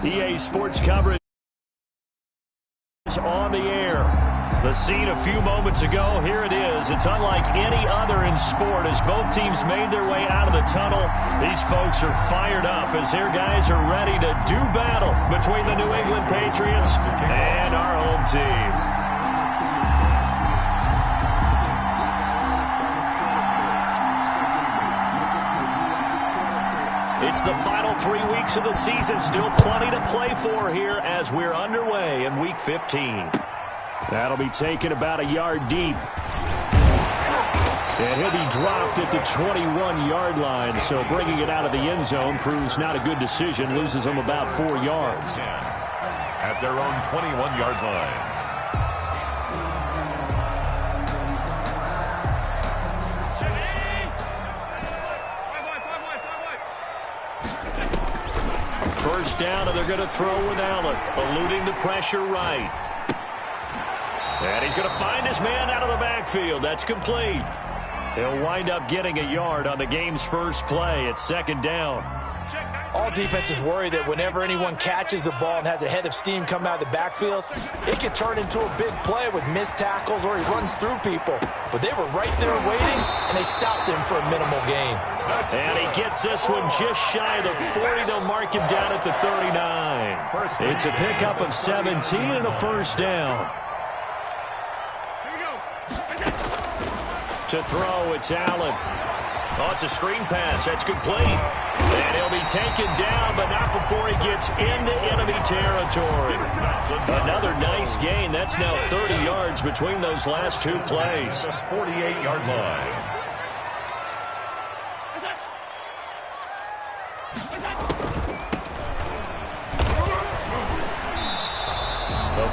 EA Sports coverage is on the air. The scene a few moments ago, here it is. It's unlike any other in sport as both teams made their way out of the tunnel. These folks are fired up as their guys are ready to do battle between the New England Patriots and our home team. It's the final 3 weeks of the season. Still plenty to play for here as we're underway in Week 15. That'll be taken about a yard deep. And he'll be dropped at the 21-yard line. So bringing it out of the end zone proves not a good decision. Loses them about 4 yards. At their own 21-yard line. First down, and they're going to throw with Allen, eluding the pressure right. And he's going to find his man out of the backfield. That's complete. He'll wind up getting a yard on the game's first play. It's second down. All defenses worry that whenever anyone catches the ball and has a head of steam come out of the backfield, it could turn into a big play with missed tackles or he runs through people. But they were right there waiting, and they stopped him for a minimal gain. And he gets this one just shy of the 40. They'll mark him down at the 39. It's a pickup of 17 and a first down. To throw, it's Allen. Oh, it's a screen pass. That's complete. And he'll be taken down, but not before he gets into enemy territory. Another nice gain. That's now 30 yards between those last 2 plays. 48-yard line.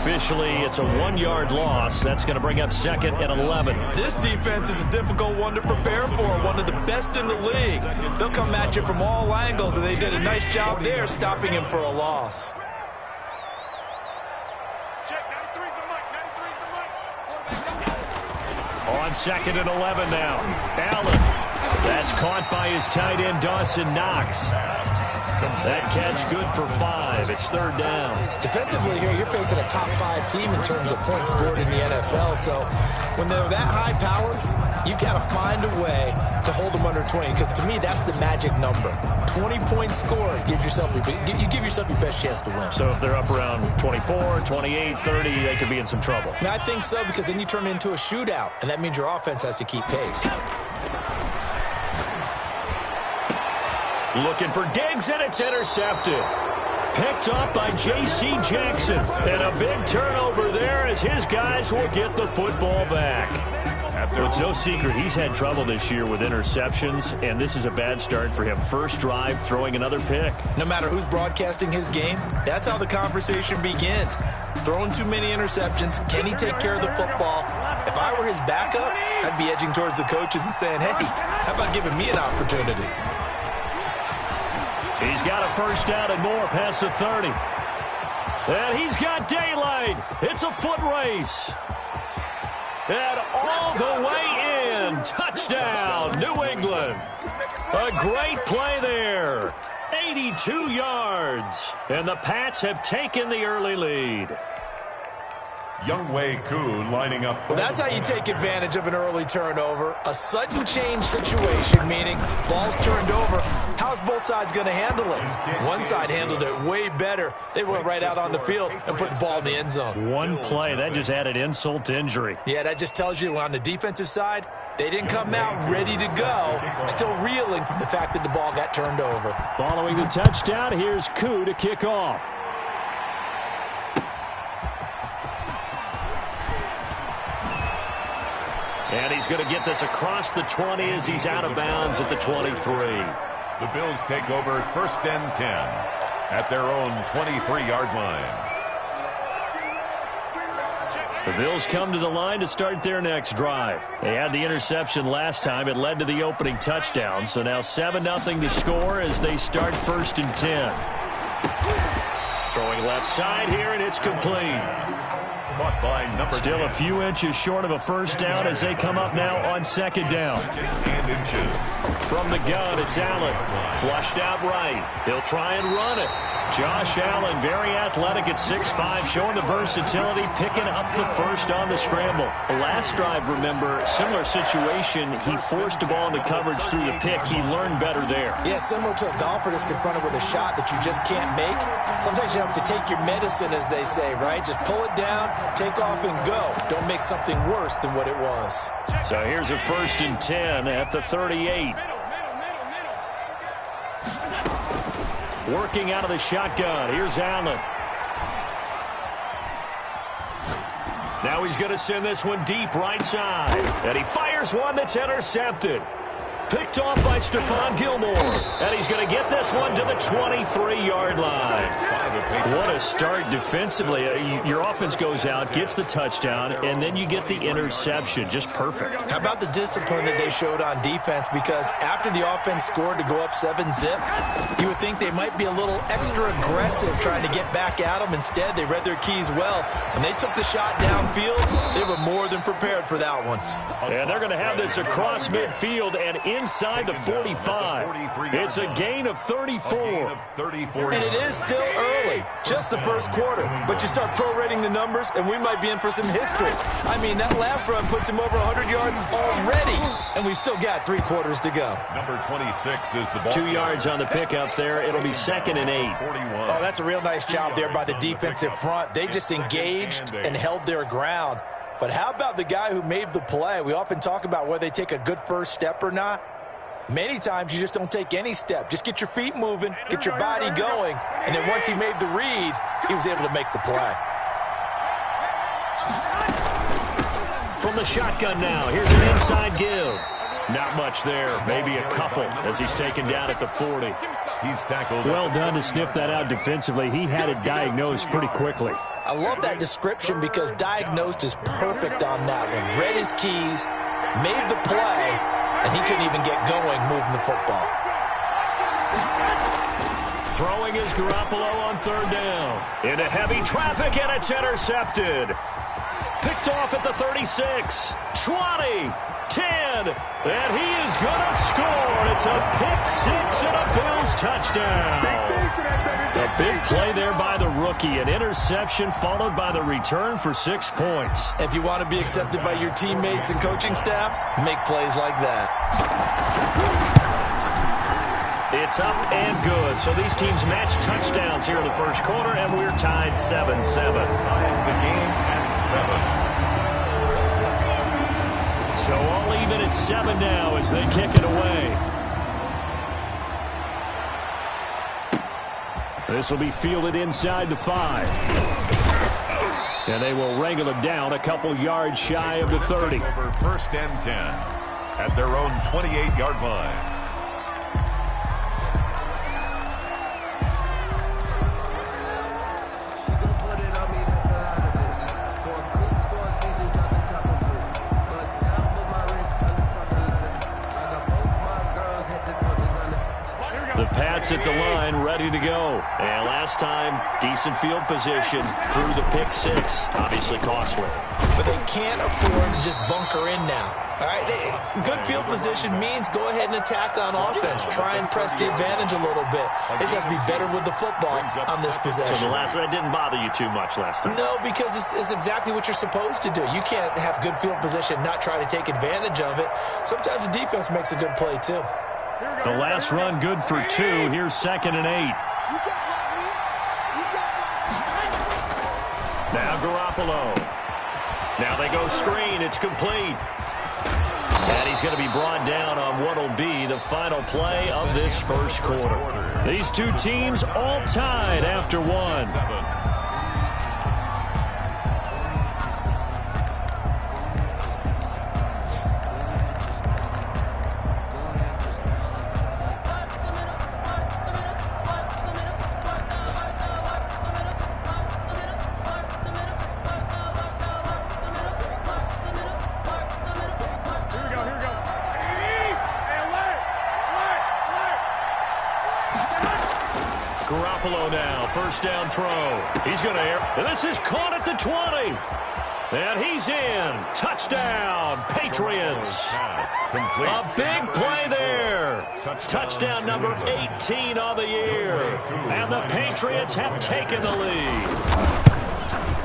Officially, it's a 1-yard loss. That's going to bring up second and 11. This defense is a difficult one to prepare for, one of the best in the league. They'll come at you from all angles, and they did a nice job there stopping him for a loss. On second and 11 now. Allen. That's caught by his tight end, Dawson Knox. That catch good for 5. It's third down. Defensively here, you're facing a top 5 team in terms of points scored in the NFL. So when they're that high-powered, you've got to find a way to hold them under 20. Because to me, that's the magic number. 20 points scored gives yourself you give yourself your best chance to win. So if they're up around 24, 28, 30, they could be in some trouble. And I think so, because then you turn it into a shootout, and that means your offense has to keep pace. Looking for Diggs, and it's intercepted. Picked up by J.C. Jackson. And a big turnover there as his guys will get the football back. Well, it's no secret he's had trouble this year with interceptions, and this is a bad start for him. First drive, throwing another pick. No matter who's broadcasting his game, that's how the conversation begins. Throwing too many interceptions, can he take care of the football? If I were his backup, I'd be edging towards the coaches and saying, hey, how about giving me an opportunity? He's got a first down and more past the 30. And he's got daylight. It's a foot race. And all the way in. Touchdown, New England. A great play there. 82 yards. And the Pats have taken the early lead. Younghoe Koo lining up. Well, that's how you take advantage of an early turnover. A sudden change situation, meaning ball's turned over. How's both sides going to handle it? One side handled it way better. They went right out on the field and put the ball in the end zone. One play, that just added insult to injury. Yeah, that just tells you on the defensive side, they didn't come out ready to go. Still reeling from the fact that the ball got turned over. Following the touchdown, here's Koo to kick off. And he's going to get this across the 20 as he's out of bounds at the 23. The Bills take over first and 10 at their own 23-yard line. The Bills come to the line to start their next drive. They had the interception last time. It led to the opening touchdown. So now 7-0 to score as they start first and 10. Throwing left side here, and it's complete. Still a few inches short of a first down as they come up now on second down. From the gun, it's Allen. Flushed out right. He'll try and run it. Josh Allen, very athletic at 6'5", showing the versatility, picking up the first on the scramble. The last drive, remember, similar situation. He forced the ball into coverage through the pick. He learned better there. Yeah, similar to a golfer that's confronted with a shot that you just can't make. Sometimes you have to take your medicine, as they say, right? Just pull it down, take off, and go. Don't make something worse than what it was. So here's a 1st and 10 at the 38. Working out of the shotgun. Here's Allen. Now he's going to send this one deep right side. And he fires one that's intercepted. Picked off by Stephon Gilmore. And he's going to get this one to the 23-yard line. What a start defensively. Your offense goes out, gets the touchdown, and then you get the interception. Just perfect. How about the discipline that they showed on defense? Because after the offense scored to go up 7-zip, you would think they might be a little extra aggressive trying to get back at them. Instead, they read their keys well. When they took the shot downfield, they were more than prepared for that one. And they're going to have this across midfield and inside the 45. It's a gain of 34. And it is still early, just the first quarter. But you start prorating the numbers, and we might be in for some history. I mean, that last run puts him over 100 yards already, and we've still got 3 quarters to go. Number 26 is the ball. 2 yards on the pickup there. It'll be 2nd and 8. Oh, that's a real nice job there by the defensive front. They just engaged and held their ground. But how about the guy who made the play? We often talk about whether they take a good first step or not. Many times you just don't take any step. Just get your feet moving, get your body going, and then once he made the read, he was able to make the play. From the shotgun now, here's an inside give. Not much there, maybe a couple as he's taken down at the 40. He's tackled. Well done to sniff that out defensively. He had it diagnosed pretty quickly. I love that description because diagnosed is perfect on that one. Read his keys, made the play, and he couldn't even get going moving the football. Throwing is Garoppolo on 3rd down. Into heavy traffic, and it's intercepted. Picked off at the 36, 20, 10, and he is going to score. It's a pick 6 and a Bills touchdown. A big play there by the rookie. An interception followed by the return for 6 points. If you want to be accepted by your teammates and coaching staff, make plays like that. It's up and good. So these teams match touchdowns here in the first quarter, and we're tied 7-7. Ties the game at 7. So all even at 7 now as they kick it away. This will be fielded inside the 5. And they will wrangle it down a couple yards shy of the 30. Over 1st and 10 at their own 28-yard line. Pats at the line, ready to go. And last time, decent field position through the pick 6. Obviously costly. But they can't afford to just bunker in now. All right, good field position means go ahead and attack on offense. Try and press the advantage a little bit. They just have to be better with the football on this possession. So the last one didn't bother you too much last time? No, because it's exactly what you're supposed to do. You can't have good field position, not try to take advantage of it. Sometimes the defense makes a good play, too. The last run good for 2. Here's 2nd and 8. Now Garoppolo. Now they go screen. It's complete. And he's going to be brought down on what will be the final play of this first quarter. These two teams all tied after 1. Garoppolo now, 1st down throw. He's going to air. And this is caught at the 20. And he's in. Touchdown, Patriots. A big play there. Touchdown number 18 on the year. And the Patriots have taken the lead.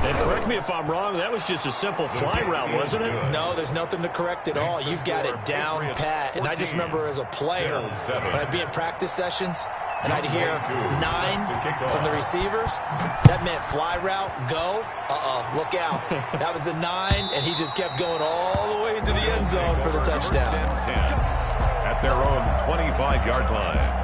And correct me if I'm wrong, that was just a simple fly route, wasn't it? No, there's nothing to correct at all. You've got it down pat. And I just remember as a player, when I'd be in practice sessions, and I'd hear 9 from the receivers. That meant fly route, go. Look out. That was the 9, and he just kept going all the way into the end zone for the touchdown. At their own 25-yard line.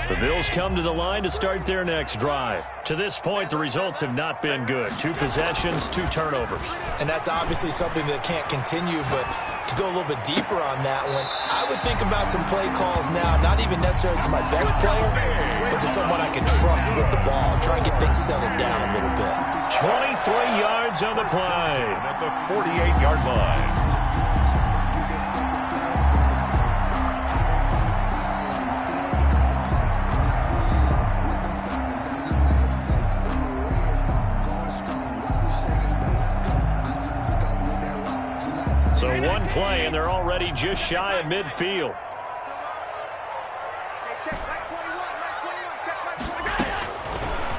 The Bills come to the line to start their next drive. To this point, the results have not been good. 2 possessions, 2 turnovers. And that's obviously something that can't continue, but to go a little bit deeper on that one, I would think about some play calls now, not even necessarily to my best player, but to someone I can trust with the ball. Try and get things settled down a little bit. 23 yards on the play. At the 48-yard line. So 1 play, and they're already just shy of midfield.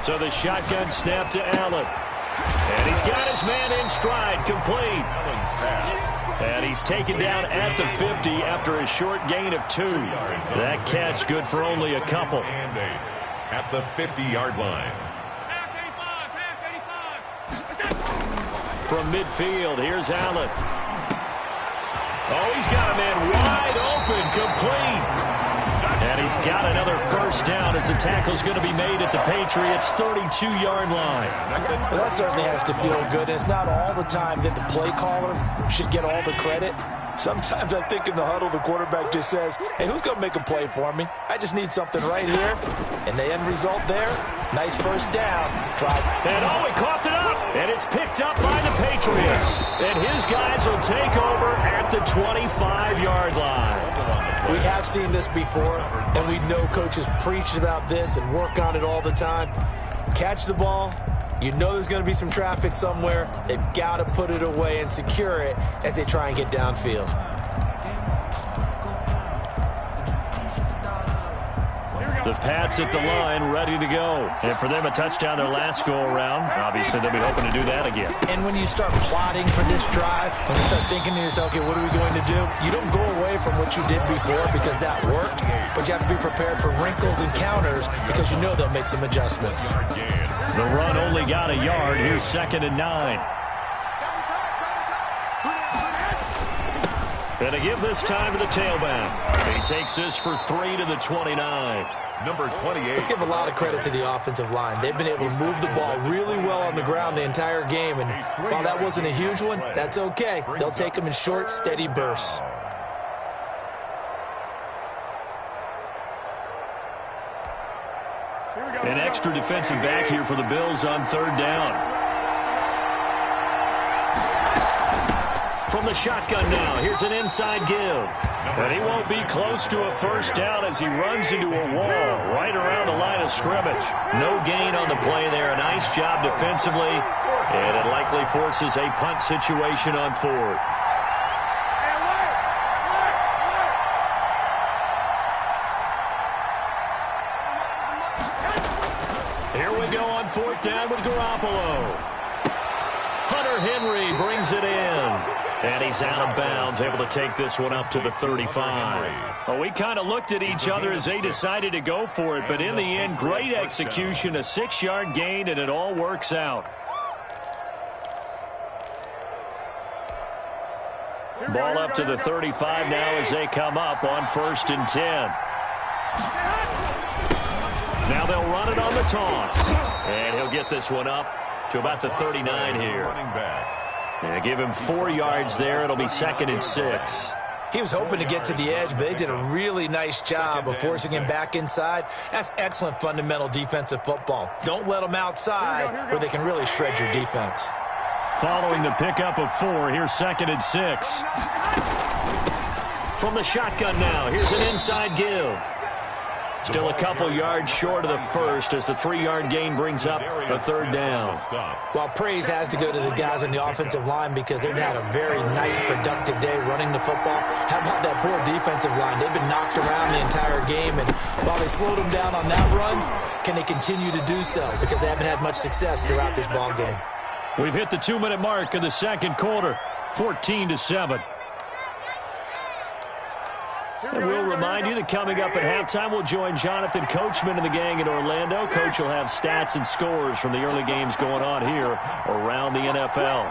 So the shotgun snap to Allen. And he's got his man in stride, complete. And he's taken down at the 50 after a short gain of 2. That catch good for only a couple. At the 50-yard line. From midfield, here's Allen. Oh, he's got a man wide open, complete. And he's got another first down as the tackle's going to be made at the Patriots' 32-yard line. Well, that certainly has to feel good. It's not all the time that the play caller should get all the credit. Sometimes I think in the huddle, the quarterback just says, hey, who's going to make a play for me? I just need something right here. And the end result there, nice first down. Drive. And he coughed it up. And it's picked up by the Patriots. And his guys will take over at the 25-yard line. We have seen this before, and we know coaches preach about this and work on it all the time. Catch the ball. You know there's going to be some traffic somewhere. They've got to put it away and secure it as they try and get downfield. The Pats at the line, ready to go. And for them, a touchdown their last go-around. Obviously, they'll be hoping to do that again. And when you start plotting for this drive, when you start thinking to yourself, okay, what are we going to do? You don't go away from what you did before because that worked, but you have to be prepared for wrinkles and counters because you know they'll make some adjustments. The run only got a yard. Here's 2nd and 9. And to give this time to the tailback. He takes this for 3 to the 29. Number 28. Let's give a lot of credit to the offensive line. They've been able to move the ball really well on the ground the entire game. And while that wasn't a huge one, that's okay. They'll take them in short, steady bursts. An extra defensive back here for the Bills on 3rd down. From the shotgun now, here's an inside give. And he won't be close to a first down as he runs into a wall right around the line of scrimmage. No gain on the play there. A nice job defensively. And it likely forces a punt situation on 4th. Here we go on 4th down with Garoppolo. Hunter Henry brings it in. And he's out of bounds, able to take this one up to the 35. Well, we kind of looked at each other as they decided to go for it, but in the end, great execution, a 6-yard gain, and it all works out. Ball up to the 35 now as they come up on 1st and 10. Now they'll run it on the toss. And he'll get this one up to about the 39 here. And give him 4 yards there. It'll be 2nd and 6. He was hoping to get to the edge, but they did a really nice job of forcing him back inside. That's excellent fundamental defensive football. Don't let them outside where they can really shred your defense. Following the pickup of 4, here's 2nd and 6. from the shotgun now. Here's an inside give. Still a couple yards short of the first as the 3-yard gain brings up a third down. Well, praise has to go to the guys on the offensive line because they've had a very nice, productive day running the football. How about that poor defensive line? They've been knocked around the entire game, and while they slowed them down on that run, can they continue to do so? Because they haven't had much success throughout this ball game. We've hit the 2-minute mark of the second quarter, 14-7. And we'll remind you that coming up at halftime, we'll join Jonathan Coachman and the gang in Orlando. Coach will have stats and scores from the early games going on here around the NFL.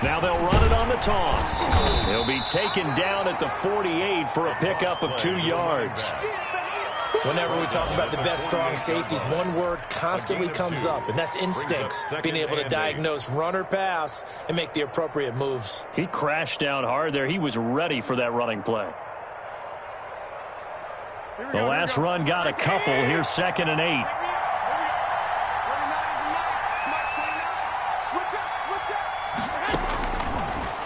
Now they'll run it on the toss. They'll be taken down at the 48 for a pickup of 2 yards. Whenever we talk about the best strong safeties, one word constantly comes up, and that's instincts. Being able to diagnose run or pass and make the appropriate moves. He crashed down hard there. He was ready for that running play. The last run got a couple. Here's 2nd and 8.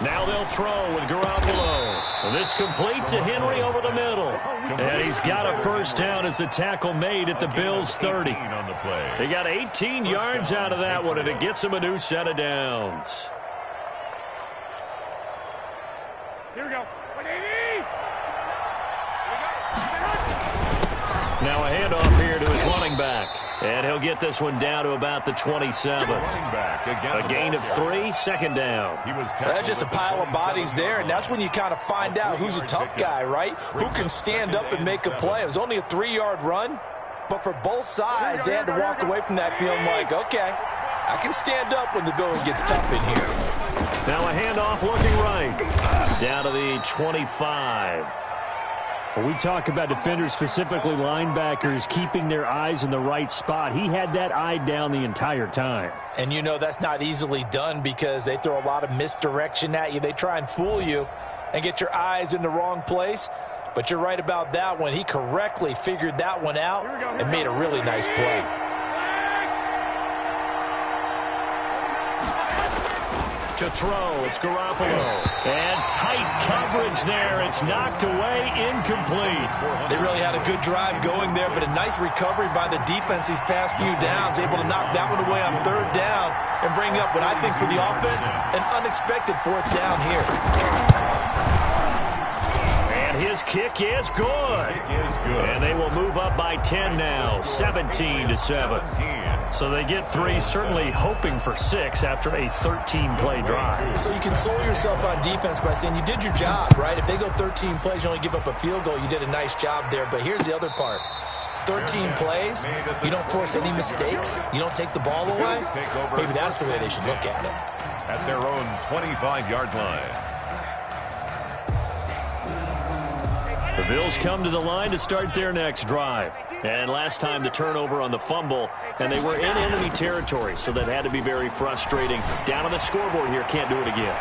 Now they'll throw with Garoppolo. This complete to Henry over the middle. And he's got a first down as the tackle made at the Bills' 30. They got 18 yards out of that one, and it gets them a new set of downs. Here we go. Now a handoff here to his running back. And he'll get this one down to about the 27. A gain of 3, 2nd down. That's just a pile of bodies there, and that's when you kind of find out who's a tough guy, right? Who can stand up and make a play. It was only a 3-yard run, but for both sides, they had to walk away from that feeling like, okay, I can stand up when the going gets tough in here. Now a handoff looking right. Down to the 25. When we talk about defenders, specifically linebackers, keeping their eyes in the right spot, he had that eye down the entire time. And you know that's not easily done because they throw a lot of misdirection at you. They try and fool you and get your eyes in the wrong place. But you're right about that one. He correctly figured that one out and made a really nice play. To throw, it's Garoppolo. And tight coverage there. It's knocked away, incomplete. They really had a good drive going there, but a nice recovery by the defense these past few downs, able to knock that one away on 3rd down and bring up what I think for the offense, an unexpected 4th down here. And his kick is good. And they will move up by 10 now, 17-7. So they get 3, certainly hoping for 6 after a 13-play drive. So you console yourself on defense by saying you did your job, right? If they go 13 plays, you only give up a field goal, you did a nice job there. But here's the other part. 13 plays, you don't force any mistakes, you don't take the ball away. Maybe that's the way they should look at it. At their own 25-yard line. The Bills come to the line to start their next drive. And last time the turnover on the fumble, and they were in enemy territory, so that had to be very frustrating. Down on the scoreboard here, can't do it again.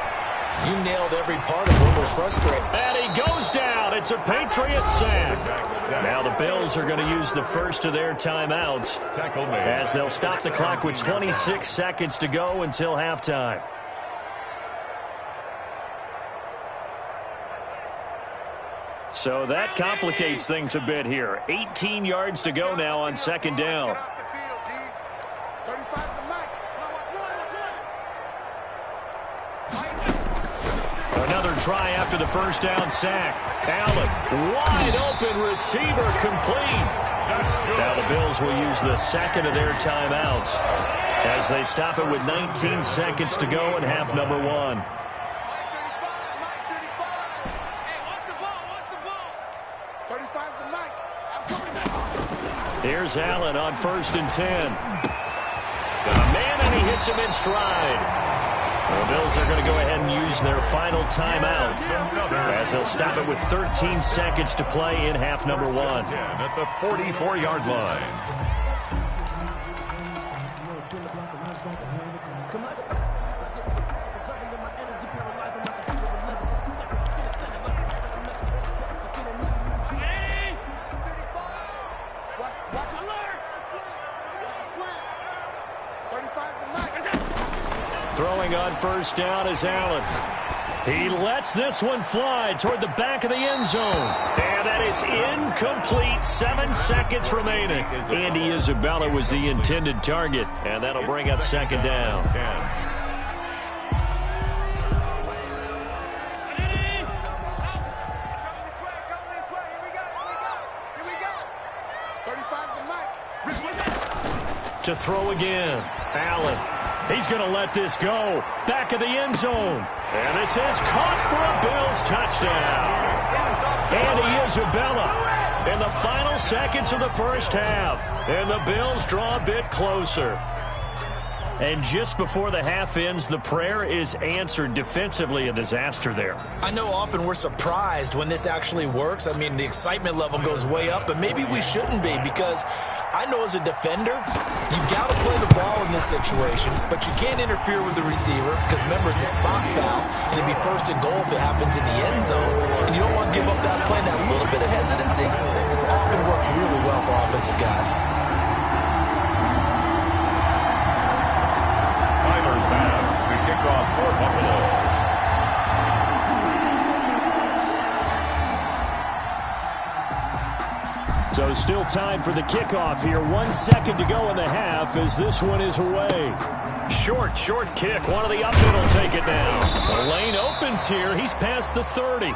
You nailed every part of what was frustrating. And he goes down. It's a Patriot sack. Now the Bills are going to use the first of their timeouts as they'll stop the clock with 26 seconds to go until halftime. So that complicates things a bit here. 18 yards to go now on 2nd down. Another try after the first down sack. Allen, wide open receiver, complete. Now the Bills will use the 2nd of their timeouts as they stop it with 19 seconds to go in half number 1. Here's Allen on 1st and 10. Man, and he hits him in stride. The Bills are going to go ahead and use their final timeout as they'll stop it with 13 seconds to play in half number 1. At the 44-yard line. Throwing on first down is Allen. He lets this one fly toward the back of the end zone. And that is incomplete. 7 seconds remaining. Andy Isabella was the intended target. And that'll bring up second down. 10. To throw again. Allen. He's going to let this go. Back of the end zone. And this is caught for a Bills touchdown. Andy Isabella in the final seconds of the first half. And the Bills draw a bit closer. And just before the half ends, the prayer is answered. Defensively, a disaster there. I know often we're surprised when this actually works. I mean, the excitement level goes way up, but maybe we shouldn't be, because I know as a defender, you've got to play the ball in this situation, but you can't interfere with the receiver because, remember, it's a spot foul, and it'd be first and goal if it happens in the end zone, and you don't want to give up that play. That little bit of hesitancy often works really well for offensive guys. Off for Buffalo. So still time for the kickoff here. 1 second to go in the half as this one is away. Short kick. One of the up will take it now. The lane opens here. He's past the 30.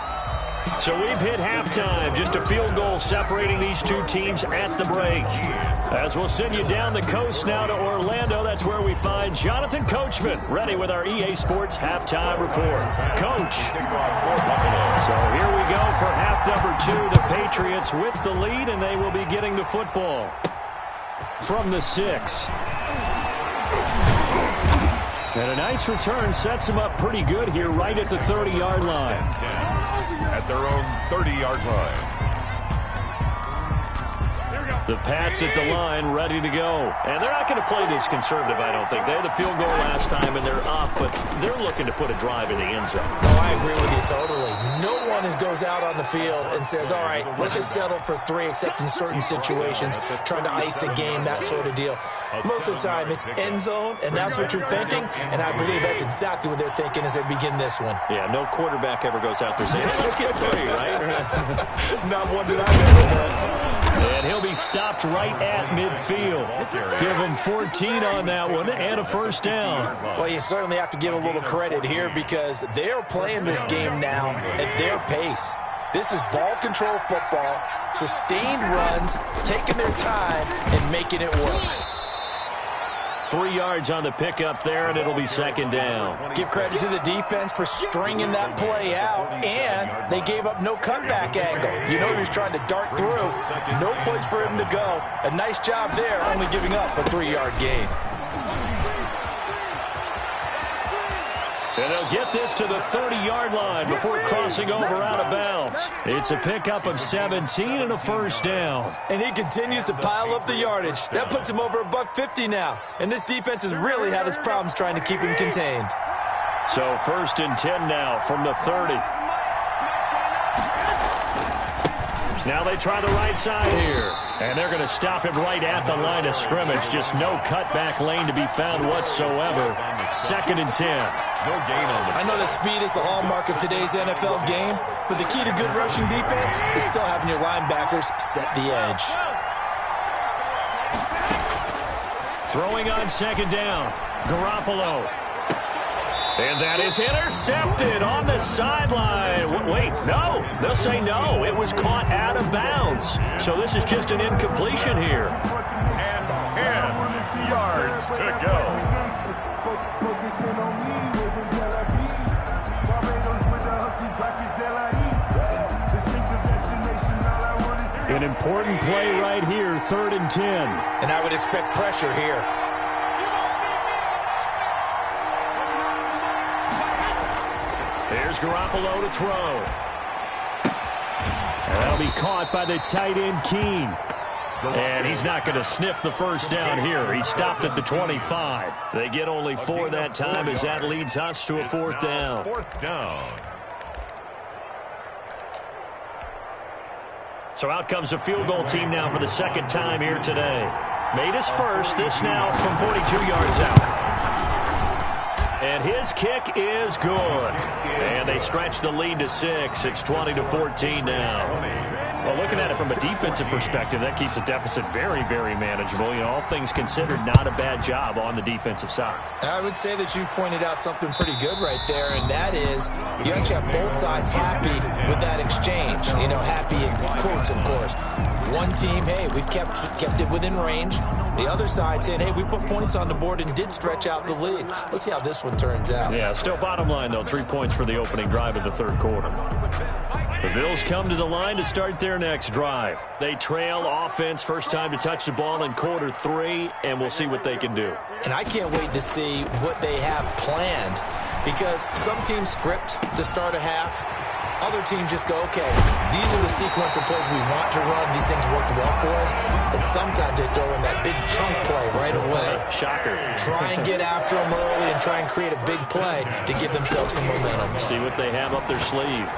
So we've hit halftime. Just a field goal separating these two teams at the break. As we'll send you down the coast now to Orlando, that's where we find Jonathan Coachman, ready with our EA Sports halftime report. Coach. So here we go for half number 2. The Patriots with the lead, and they will be getting the football from the 6. And a nice return sets them up pretty good here right at the 30-yard line. At their own 30-yard line. The Pats at the line, ready to go. And they're not going to play this conservative, I don't think. They had the field goal last time, and they're up, but they're looking to put a drive in the end zone. Oh, I agree with you totally. No one goes out on the field and says, all right, let's just settle for 3, except in certain situations, trying to ice a game, that sort of deal. Most of the time, it's end zone, and that's what you're thinking, and I believe that's exactly what they're thinking as they begin this one. Yeah, no quarterback ever goes out there saying, hey, let's get 3, right? Not one that I've ever heard. And he'll be stopped right at midfield. Give him 14 on that one and a first down. Well, you certainly have to give a little credit here because they're playing this game now at their pace. This is ball control football, sustained runs, taking their time and making it work. 3 yards on the pickup there, and it'll be second down. Give credit to the defense for stringing that play out, and they gave up no cutback angle. You know he was trying to dart through. No place for him to go. A nice job there, only giving up a 3-yard gain. And they'll get this to the 30-yard line before crossing over out of bounds. It's a pickup of 17 and a first down. And he continues to pile up the yardage. That puts him over $150 now. And this defense has really had its problems trying to keep him contained. So first and 10 now from the 30. Now they try the right side here. And they're going to stop him right at the line of scrimmage. Just no cutback lane to be found whatsoever. Second and 10. No gain on the I know that speed is the hallmark of today's NFL game, but the key to good rushing defense is still having your linebackers set the edge. Throwing on second down. Garoppolo. And that is intercepted on the sideline. Wait, no. They'll say no. It was caught out of bounds. So this is just an incompletion here. And 10 yards to go. An important play right here, 3rd and 10. And I would expect pressure here. Here's Garoppolo to throw. And that'll be caught by the tight end, Keene. And he's not going to sniff the first down here. He stopped at the 25. They get only 4 that time as that leads us to a 4th down. 4th down. So out comes the field goal team now for the second time here today. Made his first. This now from 42 yards out. And his kick is good. And they stretch the lead to 6. It's 20-14 now. Well, looking at it from a defensive perspective, that keeps the deficit very, very manageable. You know, all things considered, not a bad job on the defensive side. I would say that you've pointed out something pretty good right there, and that is you actually have both sides happy with that exchange. You know, happy in quotes, of course. One team, hey, we've kept it within range. The other side saying, hey, we put points on the board and did stretch out the lead. Let's see how this one turns out. Yeah, still bottom line, though, 3 points for the opening drive of the third quarter. The Bills come to the line to start their next drive. They trail offense, first time to touch the ball in quarter 3, and we'll see what they can do. And I can't wait to see what they have planned, because some teams script to start a half. Other teams just go, okay, these are the sequence of plays we want to run. These things worked well for us. And sometimes they throw in that big chunk play right away. Shocker. Try and get after them early and try and create a big play to give themselves some momentum. See what they have up their sleeve.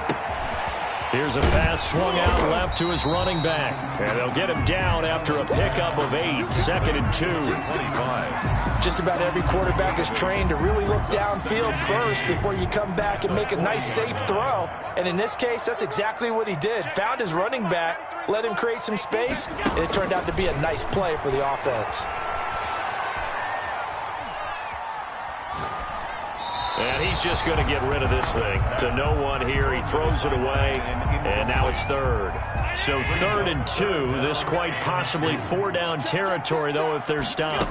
Here's a pass swung out left to his running back. And they'll get him down after a pickup of 8. 2nd and 2. 25. Just about every quarterback is trained to really look downfield first before you come back and make a nice, safe throw. And in this case, that's exactly what he did. Found his running back, let him create some space, and it turned out to be a nice play for the offense. And he's just going to get rid of this thing. To no one here. He throws it away, and now it's 3rd. So 3rd and 2. This quite possibly 4-down territory, though, if they're stopped.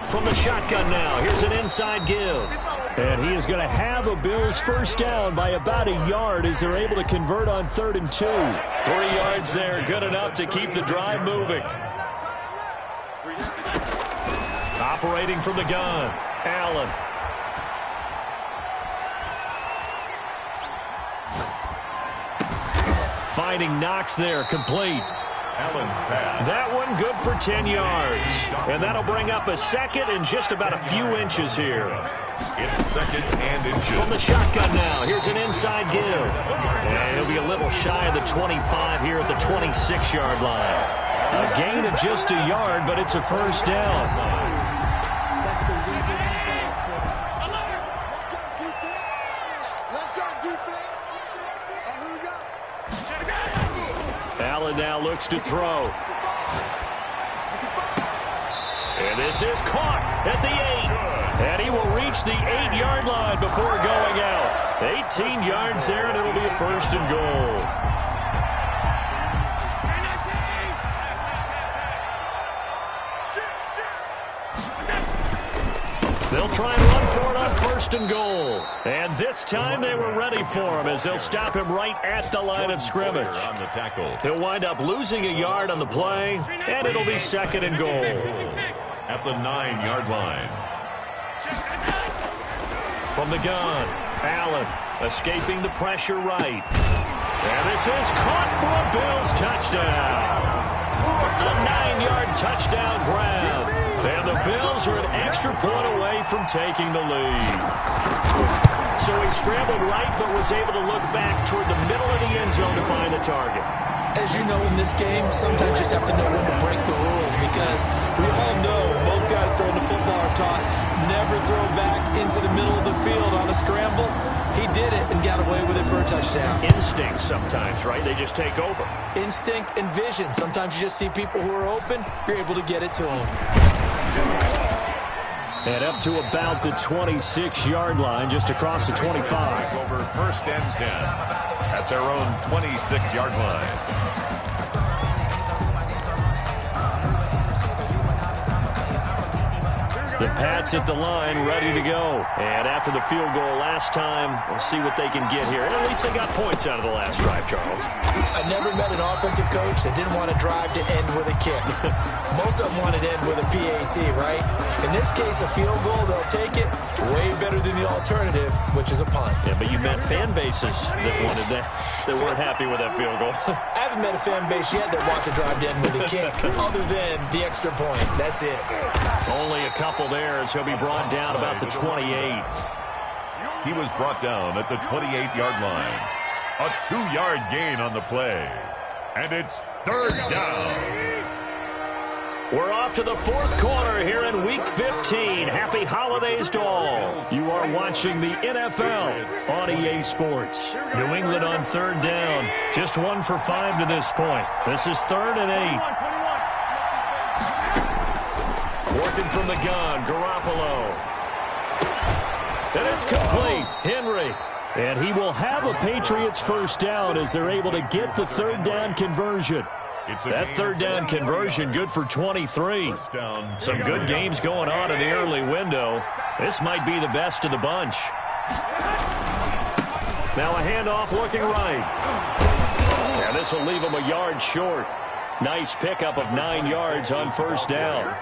From the shotgun now, here's an inside give. And he is going to have a Bills first down by about a yard as they're able to convert on 3rd and 2. 3 yards there, good enough to keep the drive moving. Operating from the gun, Allen. Finding Knox there, complete. Allen's pass. That one good for 10 yards. And that'll bring up a 2nd and just about a few inches here. It's 2nd and inches. From the shotgun now, here's an inside give. And he'll be a little shy of the 25 here at the 26-yard line. A gain of just a yard, but it's a first down. Allen now looks to throw. And this is caught at the 8. And he will reach the 8-yard line before going out. 18 yards there, and it'll be a 1st and goal. They'll try and run for it on 1st and goal. And this time they were ready for him as they'll stop him right at the line of scrimmage. On the tackle. He'll wind up losing a yard on the play, and it'll be 2nd and goal. At the 9-yard line. From the gun, Allen escaping the pressure right. And this is caught for a Bills touchdown. A 9-yard touchdown grab. And the Bills are an extra point away from taking the lead. So he scrambled right, but was able to look back toward the middle of the end zone to find the target. As you know, in this game, sometimes you just have to know when to break the rules, because we all know most guys throwing the football are taught never throw back into the middle of the field on a scramble. He did it and got away with it for a touchdown. Instinct sometimes, right? They just take over. Instinct and vision. Sometimes you just see people who are open, you're able to get it to them. And up to about the 26-yard line, just across the 25. Over 1st and 10 at their own 26-yard line. The Pats at the line, ready to go. And after the field goal last time, we'll see what they can get here. And at least they got points out of the last drive, Charles. I never met an offensive coach that didn't want to drive to end with a kick. Most of them wanted to end with a PAT, right? In this case, a field goal, they'll take it. Way better than the alternative, which is a punt. Yeah, but you met fan bases that wanted that, that weren't happy with that field goal. I haven't met a fan base yet that wants to drive to end with a kick, other than the extra point. That's it. Only a couple there as he'll be brought down about the 28. He was brought down at the 28-yard line. A 2-yard gain on the play. And it's 3rd down. We're off to the 4th quarter here in Week 15. Happy holidays to all. You are watching the NFL on EA Sports. New England on third down. Just 1 for 5 to this point. This is 3rd and 8. Working from the gun, Garoppolo. And it's complete. Henry. And he will have a Patriots first down as they're able to get the third down conversion. That third down conversion good for 23. Some good games going on in the early window. This might be the best of the bunch. Now a handoff looking right. And this will leave him a yard short. Nice pickup of 9 yards on first down.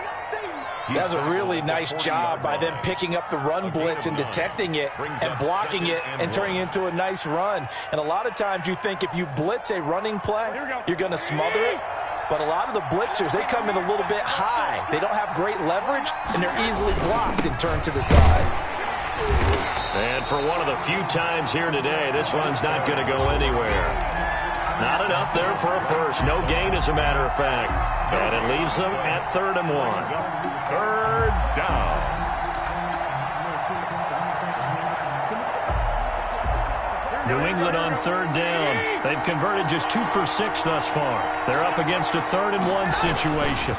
That's a really nice job by them picking up the run blitz and detecting it and blocking it and turning it into a nice run. And a lot of times you think if you blitz a running play, you're going to smother it. But a lot of the blitzers, they come in a little bit high. They don't have great leverage, and they're easily blocked and turned to the side. And for one of the few times here today, this run's not going to go anywhere. Not enough there for a first. No gain, as a matter of fact. And it leaves them at 3rd and 1. 3rd down. New England on 3rd down. They've converted just 2 for 6 thus far. They're up against a 3rd and 1 situation.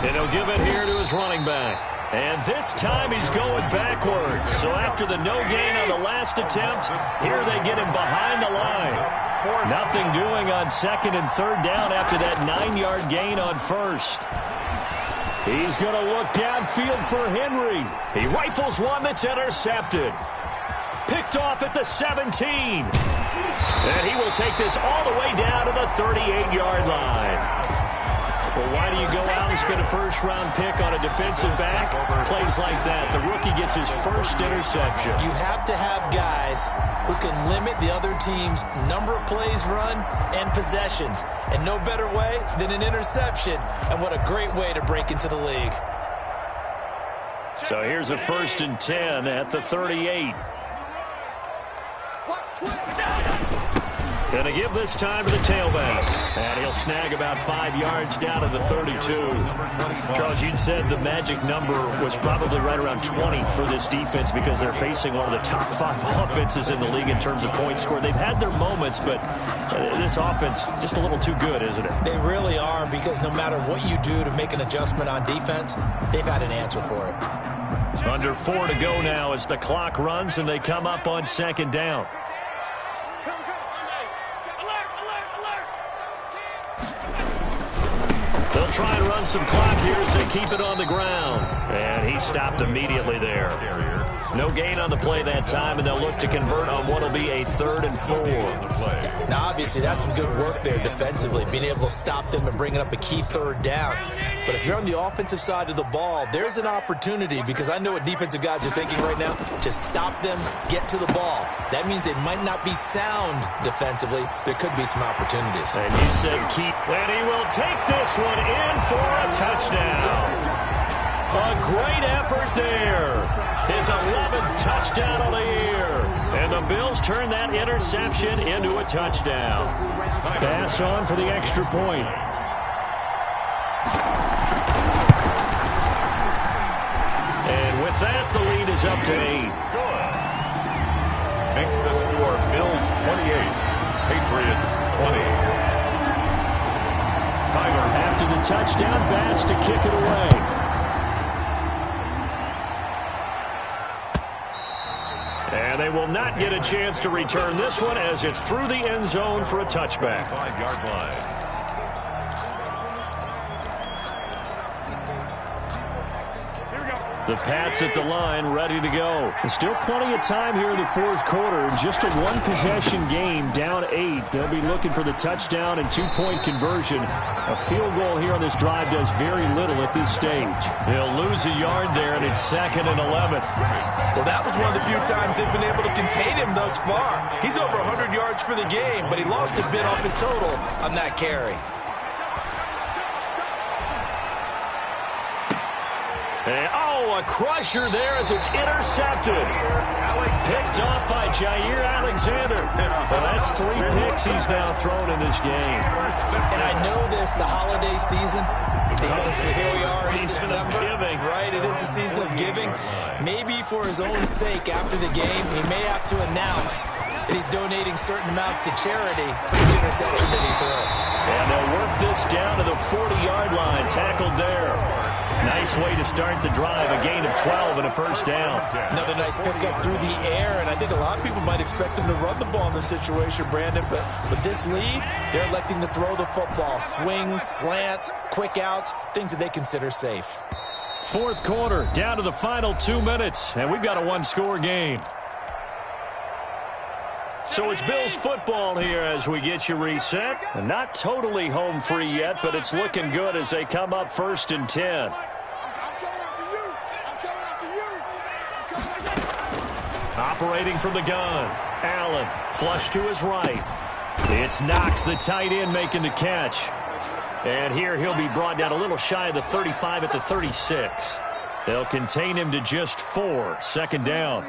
And he'll give it here to his running back. And this time he's going backwards. So after the no gain on the last attempt, here they get him behind the line. Nothing doing on 2nd and 3rd down after that 9-yard gain on 1st. He's going to look downfield for Henry. He rifles one that's intercepted. Picked off at the 17. And he will take this all the way down to the 38-yard line. Well, why do you go out and spend a first-round pick on a defensive back? Plays like that. The rookie gets his first interception. You have to have guys who can limit the other team's number of plays run and possessions. And no better way than an interception. And what a great way to break into the league. So here's a 1st and 10 at the 38. Going to give this time to the tailback. And he'll snag about 5 yards down to the 32. Charles, you'd said the magic number was probably right around 20 for this defense because they're facing one of the top 5 offenses in the league in terms of points scored. They've had their moments, but this offense just a little too good, isn't it? They really are, because no matter what you do to make an adjustment on defense, they've had an answer for it. Under 4 to go now as the clock runs and they come up on 2nd down. They'll try and run some clock here as they keep it on the ground. And he stopped immediately there. No gain on the play that time, and they'll look to convert on what will be a 3rd and 4. Now, obviously, that's some good work there defensively, being able to stop them and bringing up a key 3rd down. But if you're on the offensive side of the ball, there's an opportunity, because I know what defensive guys are thinking right now. Just stop them, get to the ball. That means they might not be sound defensively. There could be some opportunities. And you said keep. And he will take this one in for a touchdown. A great effort there. His 11th touchdown of the year. And the Bills turn that interception into a touchdown. Pass on for the extra point. And with that, the lead is up to 8. Good. Makes the score Bills 28, Patriots 20. Tyler. After the touchdown, Bass to kick it away. And they will not get a chance to return this one as it's through the end zone for a touchback. 5-yard line. The Pats at the line, ready to go. There's still plenty of time here in the 4th quarter. Just a one-possession game, down 8. They'll be looking for the touchdown and 2-point conversion. A field goal here on this drive does very little at this stage. They'll lose a yard there, and it's 2nd and 11. Well, that was one of the few times they've been able to contain him thus far. He's over 100 yards for the game, but he lost a bit off his total on that carry. a crusher there as it's intercepted. Picked off by Jair Alexander. Well, that's 3 picks he's now thrown in this game. And I know this, the holiday season, because here we are in December. Right, it is the season of giving. Maybe for his own sake after the game, he may have to announce that he's donating certain amounts to charity for each interception that he threw. And they'll work this down to the 40-yard line, tackled there. Nice way to start the drive, a gain of 12 and a first down. Another nice pickup through the air, and I think a lot of people might expect him to run the ball in this situation, Brandon, but with this lead, they're electing to throw the football. Swings, slants, quick outs, things that they consider safe. Fourth quarter, down to the final 2 minutes, and we've got a one-score game. So it's Bills football here as we get you reset. And not totally home free yet, but it's looking good as they come up 1st and 10. Operating from the gun. Allen, flush to his right. It's Knox, the tight end, making the catch. And here he'll be brought down a little shy of the 35 at the 36. They'll contain him to just 4. Second down.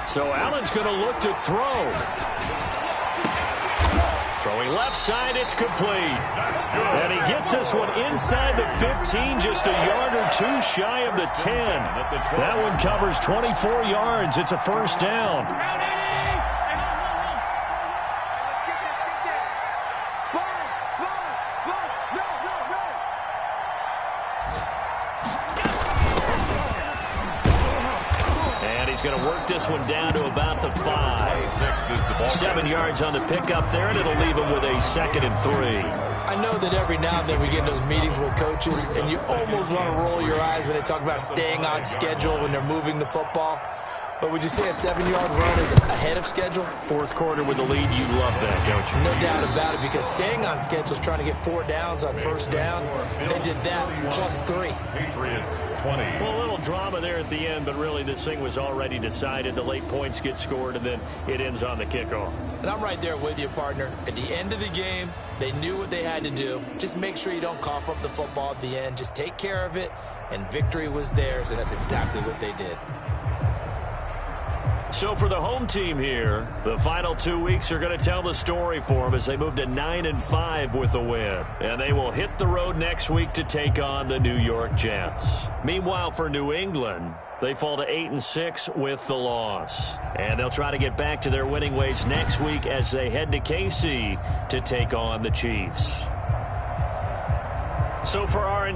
So Allen's going to look to throw. Throwing left side, it's complete. And he gets this one inside the 15, just a yard or 2 shy of the 10. That one covers 24 yards. It's a first down. Going to work this one down to about the 5. 7 yards on the pickup there, and it'll leave him with a 2nd and 3. I know that every now and then we get in those meetings with coaches, and you almost want to roll your eyes when they talk about staying on schedule when they're moving the football. But would you say a 7-yard run is ahead of schedule? Fourth quarter with the lead, you love that, don't you? No doubt about it, because staying on schedule is trying to get 4 downs on first down. They did that plus 3. Patriots 20. Well, a little drama there at the end, but really this thing was already decided. The late points get scored, and then it ends on the kickoff. And I'm right there with you, partner. At the end of the game, they knew what they had to do. Just make sure you don't cough up the football at the end. Just take care of it, and victory was theirs, and that's exactly what they did. So for the home team here, the final 2 weeks are going to tell the story for them as they move to 9-5 with a win. And they will hit the road next week to take on the New York Jets. Meanwhile, for New England, they fall to 8-6 with the loss. And they'll try to get back to their winning ways next week as they head to KC to take on the Chiefs. So for our